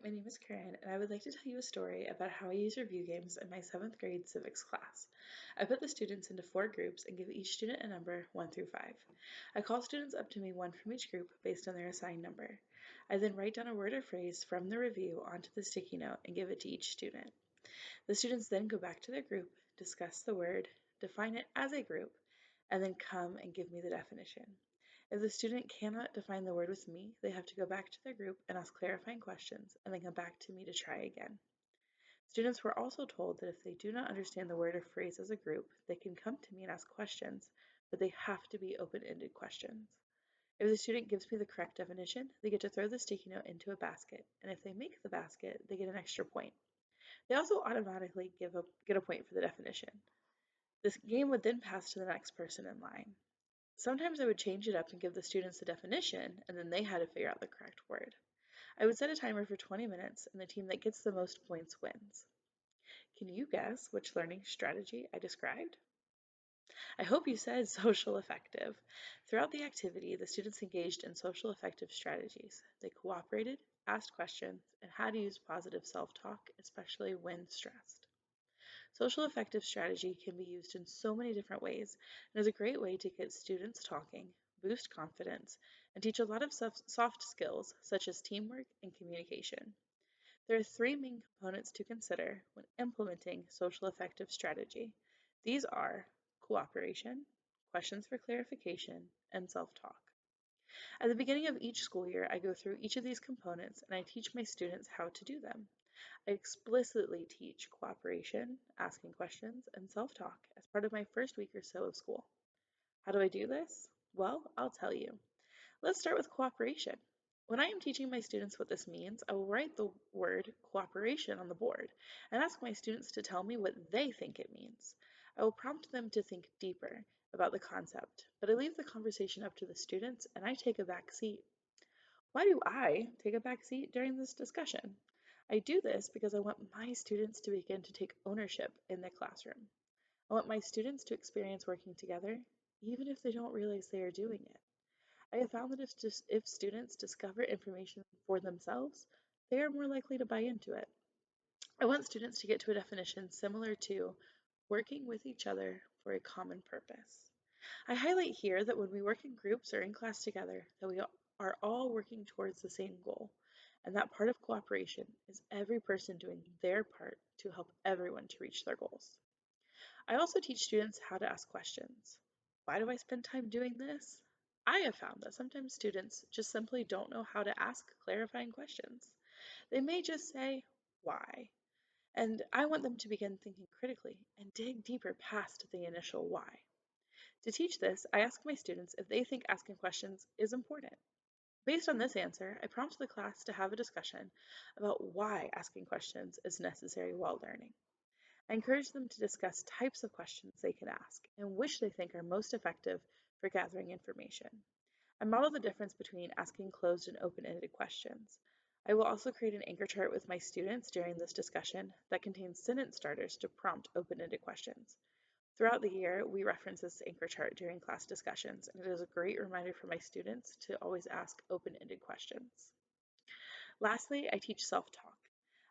my name is Karen, and I would like to tell you a story about how I use review games in my 7th grade civics class. I put the students into 4 groups and give each student a number 1 through 5. I call students up to me one from each group based on their assigned number. I then write down a word or phrase from the review onto the sticky note and give it to each student. The students then go back to their group, discuss the word, define it as a group, and then come and give me the definition. If the student cannot define the word with me, they have to go back to their group and ask clarifying questions and then come back to me to try again. Students were also told that if they do not understand the word or phrase as a group, they can come to me and ask questions, but they have to be open-ended questions. If the student gives me the correct definition, they get to throw the sticky note into a basket, and if they make the basket, they get an extra point. They also automatically get a point for the definition. This game would then pass to the next person in line. Sometimes I would change it up and give the students the definition, and then they had to figure out the correct word. I would set a timer for 20 minutes, and the team that gets the most points wins. Can you guess which learning strategy I described? I hope you said social affective. Throughout the activity, the students engaged in social affective strategies. They cooperated, asked questions, and had to use positive self-talk, especially when stressed. Social affective strategy can be used in so many different ways and is a great way to get students talking, boost confidence, and teach a lot of soft skills such as teamwork and communication. There are 3 main components to consider when implementing social affective strategy. These are cooperation, questions for clarification, and self-talk. At the beginning of each school year, I go through each of these components and I teach my students how to do them. I explicitly teach cooperation, asking questions, and self-talk as part of my first week or so of school. How do I do this? Well, I'll tell you. Let's start with cooperation. When I am teaching my students what this means, I will write the word cooperation on the board and ask my students to tell me what they think it means. I will prompt them to think deeper about the concept, but I leave the conversation up to the students and I take a back seat. Why do I take a back seat during this discussion? I do this because I want my students to begin to take ownership in the classroom. I want my students to experience working together, even if they don't realize they are doing it. I have found that if students discover information for themselves, they are more likely to buy into it. I want students to get to a definition similar to working with each other for a common purpose. I highlight here that when we work in groups or in class together, that we are all working towards the same goal, and that part of cooperation is every person doing their part to help everyone to reach their goals. I also teach students how to ask questions. Why do I spend time doing this? I have found that sometimes students just simply don't know how to ask clarifying questions. They may just say, why? And I want them to begin thinking critically and dig deeper past the initial why. To teach this, I ask my students if they think asking questions is important. Based on this answer, I prompt the class to have a discussion about why asking questions is necessary while learning. I encourage them to discuss types of questions they can ask and which they think are most effective for gathering information. I model the difference between asking closed and open-ended questions. I will also create an anchor chart with my students during this discussion that contains sentence starters to prompt open-ended questions. Throughout the year, we reference this anchor chart during class discussions, and it is a great reminder for my students to always ask open-ended questions. Lastly, I teach self-talk.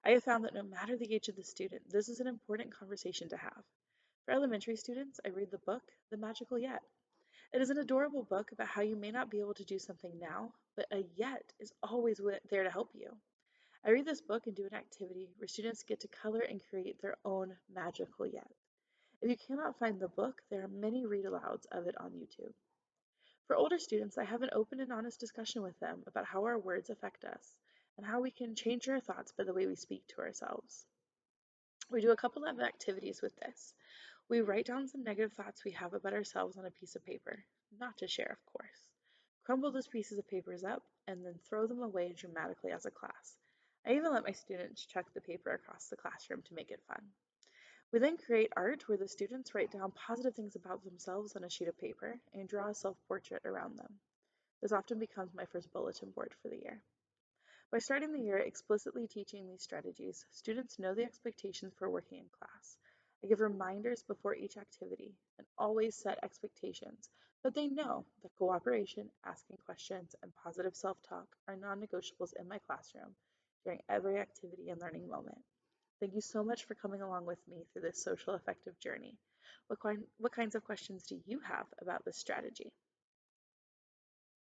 I have found that no matter the age of the student, this is an important conversation to have. For elementary students, I read the book, The Magical Yet. It is an adorable book about how you may not be able to do something now, but a yet is always there to help you. I read this book and do an activity where students get to color and create their own magical yet. If you cannot find the book, there are many read alouds of it on YouTube. For older students, I have an open and honest discussion with them about how our words affect us and how we can change our thoughts by the way we speak to ourselves. We do a couple of activities with this. We write down some negative thoughts we have about ourselves on a piece of paper, not to share, of course. Crumble those pieces of papers up and then throw them away dramatically as a class. I even let my students chuck the paper across the classroom to make it fun. We then create art where the students write down positive things about themselves on a sheet of paper and draw a self-portrait around them. This often becomes my first bulletin board for the year. By starting the year explicitly teaching these strategies, students know the expectations for working in class. I give reminders before each activity and always set expectations, but they know that cooperation, asking questions, and positive self-talk are non-negotiables in my classroom during every activity and learning moment. Thank you so much for coming along with me through this social affective journey. What kinds of questions do you have about this strategy?